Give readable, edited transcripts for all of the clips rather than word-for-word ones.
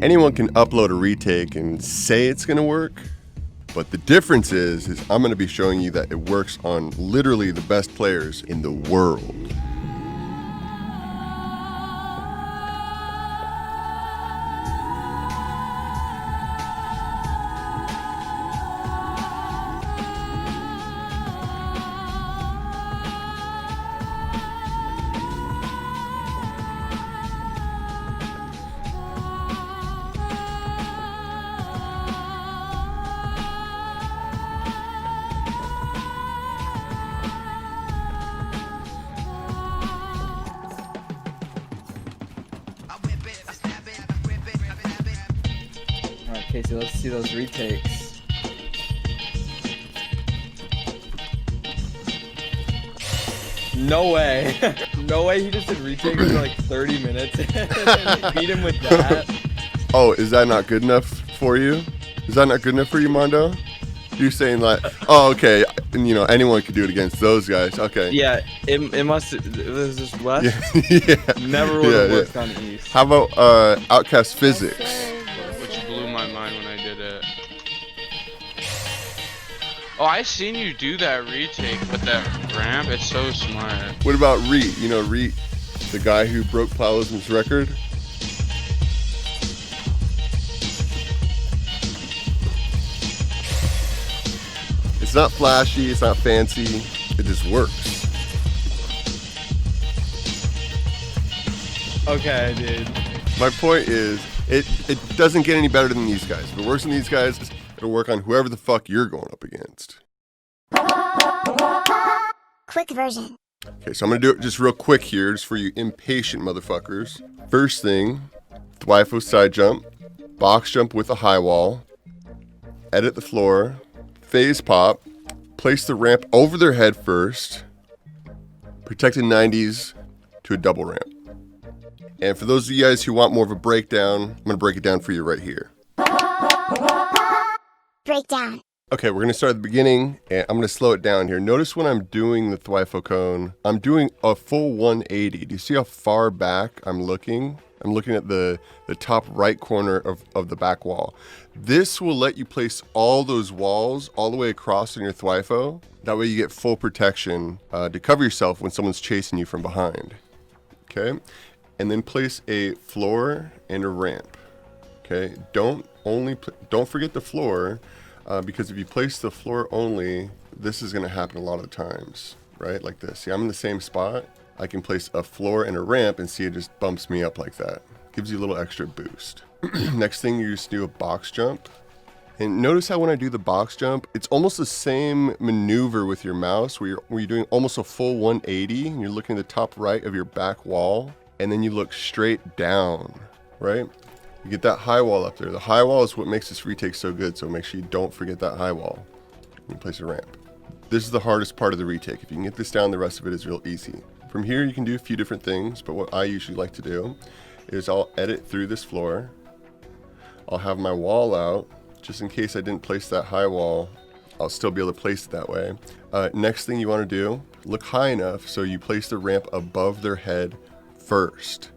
Anyone can upload a retake and say it's going to work, but the difference is I'm going to be showing you that it works on literally the best players in the world. Casey, let's see those retakes. No way. No way he just did retakes for like 30 minutes and beat him with that. Oh, is that not good enough for you? Is that not good enough for you, Mondo? You're saying like, oh, okay, and, you know, anyone could do it against those guys. Okay. Yeah, it was just West. Yeah. Never would have worked on East. How about Outcast Physics? Which blew my mind when I did it. Oh, I seen you do that retake with that ramp. It's so smart. What about Reet? You know Reet, the guy who broke Plowlism's record? It's not flashy, it's not fancy, it just works. Okay, dude. My point is, it doesn't get any better than these guys. If it works on these guys, it'll work on whoever the fuck you're going up against. Quick version. Okay, so I'm gonna do it just real quick here, just for you impatient motherfuckers. First thing, Thwifo side jump, box jump with a high wall, edit the floor, phase pop, place the ramp over their head first, protected 90s to a double ramp. And for those of you guys who want more of a breakdown, I'm gonna break it down for you right here. Breakdown. Okay, we're gonna start at the beginning, and I'm gonna slow it down here. Notice when I'm doing the Thwifo cone, I'm doing a full 180. Do you see how far back I'm looking? I'm looking at the top right corner of the back wall. This will let you place all those walls all the way across in your Thwifo. That way you get full protection to cover yourself when someone's chasing you from behind. Okay, and then place a floor and a ramp. Okay, don't forget the floor, because if you place the floor only, this is gonna happen a lot of the times, right? Like this. See, I'm in the same spot. I can place a floor and a ramp and see it just bumps me up like that. Gives you a little extra boost. Next thing, you just do a box jump. And notice how when I do the box jump, it's almost the same maneuver with your mouse where you're doing almost a full 180 and you're looking at the top right of your back wall, and then you look straight down, right? You get that high wall up there. The high wall is what makes this retake so good, so make sure you don't forget that high wall. You place a ramp. This is the hardest part of the retake. If you can get this down, the rest of it is real easy. From here, you can do a few different things, but what I usually like to do is I'll edit through this floor. I'll have my wall out, just in case I didn't place that high wall, I'll still be able to place it that way. Next thing you want to do, look high enough so you place the ramp above their head first,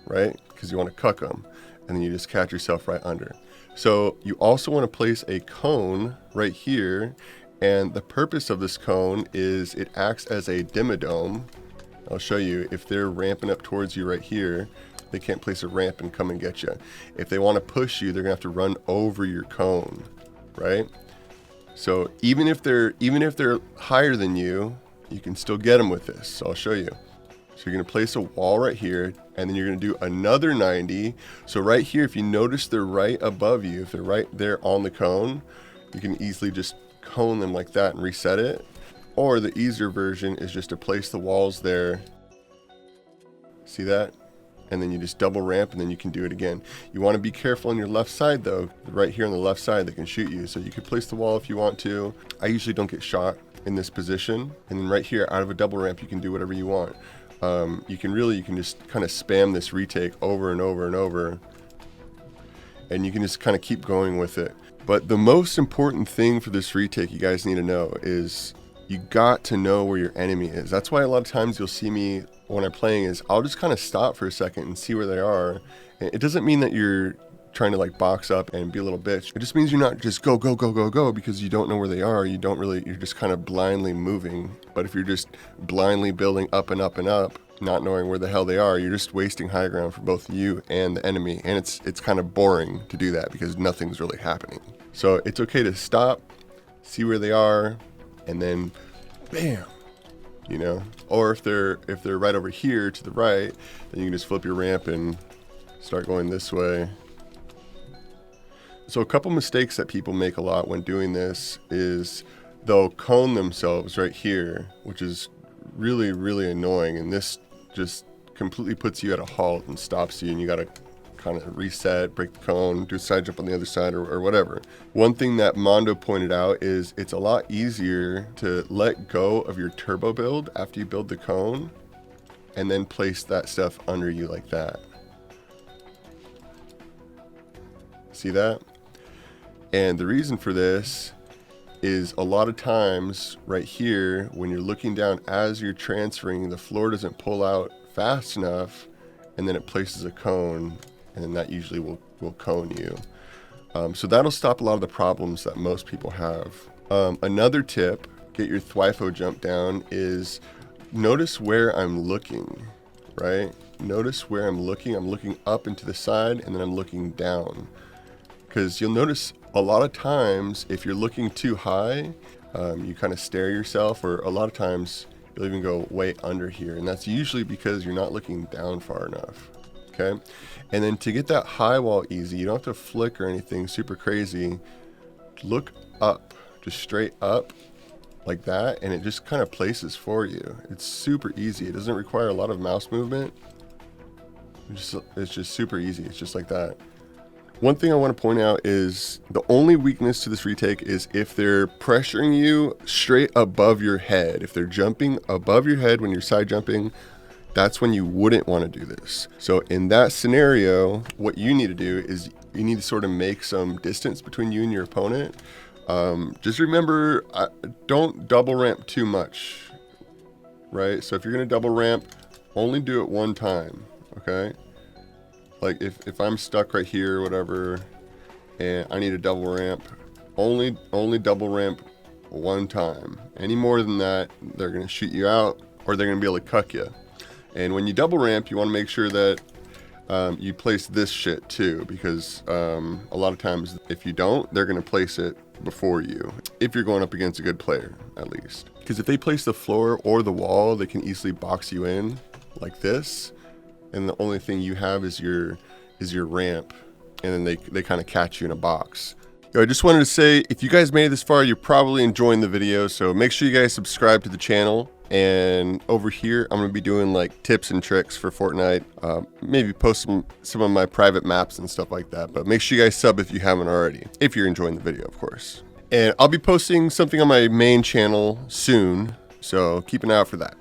right? Because you want to cuck them, and then you just catch yourself right under. So you also want to place a cone right here, and the purpose of this cone is it acts as a dimmadome. I'll show you. If they're ramping up towards you right here, they can't place a ramp and come and get you. If they want to push you, they're gonna have to run over your cone, right? So even if they're higher than you, you can still get them with this. So I'll show you. So you're gonna place a wall right here, and then you're gonna do another 90. So right here, if you notice they're right above you, if they're right there on the cone, you can easily just cone them like that and reset it. Or the easier version is just to place the walls there. See that? And then you just double ramp, and then you can do it again. You want to be careful on your left side though. Right here on the left side, they can shoot you. So you can place the wall if you want to. I usually don't get shot in this position. And then right here, out of a double ramp, you can do whatever you want. You can just kind of spam this retake over and over and over. And you can just kind of keep going with it. But the most important thing for this retake you guys need to know is you got to know where your enemy is. That's why a lot of times you'll see me when I'm playing is I'll just kind of stop for a second and see where they are. It doesn't mean that you're trying to like box up and be a little bitch. It just means you're not just go, go, go, go, go, because you don't know where they are. You're just kind of blindly moving. But if you're just blindly building up and up and up, not knowing where the hell they are, you're just wasting high ground for both you and the enemy. And it's kind of boring to do that because nothing's really happening. So it's okay to stop, see where they are, and then bam, you know? Or if they're right over here to the right, then you can just flip your ramp and start going this way. So a couple mistakes that people make a lot when doing this is they'll cone themselves right here, which is really, really annoying. And this just completely puts you at a halt and stops you, and you gotta kind of reset, break the cone, do a side jump on the other side, or whatever. One thing that Mondo pointed out is it's a lot easier to let go of your turbo build after you build the cone and then place that stuff under you like that. See that? And the reason for this is a lot of times right here, when you're looking down as you're transferring, the floor doesn't pull out fast enough, and then it places a cone, and then that usually will cone you. So that'll stop a lot of the problems that most people have. Another tip, get your Thwifo jump down, is notice where I'm looking, right? Notice where I'm looking. I'm looking up and to the side, and then I'm looking down. Because you'll notice a lot of times if you're looking too high, you kind of stare yourself, or a lot of times you'll even go way under here, and that's usually because you're not looking down far enough. Okay, and then to get that high wall easy, you don't have to flick or anything super crazy. Look up, just straight up like that, and it just kind of places for you. It's super easy. It doesn't require a lot of mouse movement. It's just super easy. It's just like that. One thing I want to point out is the only weakness to this retake is if they're pressuring you straight above your head. If they're jumping above your head when you're side jumping, that's when you wouldn't want to do this. So in that scenario, what you need to do is you need to sort of make some distance between you and your opponent. Just remember, don't double ramp too much, right? So if you're going to double ramp, only do it one time, okay? Like if I'm stuck right here or whatever, and I need a double ramp, only double ramp one time. Any more than that, they're gonna shoot you out, or they're gonna be able to cuck you. And when you double ramp, you wanna make sure that you place this shit too, because a lot of times if you don't, they're gonna place it before you. If you're going up against a good player, at least. Because if they place the floor or the wall, they can easily box you in like this. And the only thing you have is your ramp, and then they kind of catch you in a box. I just wanted to say, if you guys made it this far, you're probably enjoying the video, so make sure you guys subscribe to the channel. And over here, I'm gonna be doing like tips and tricks for Fortnite. Maybe post some of my private maps and stuff like that. But make sure you guys sub if you haven't already, if you're enjoying the video, of course. And I'll be posting something on my main channel soon, so keep an eye out for that.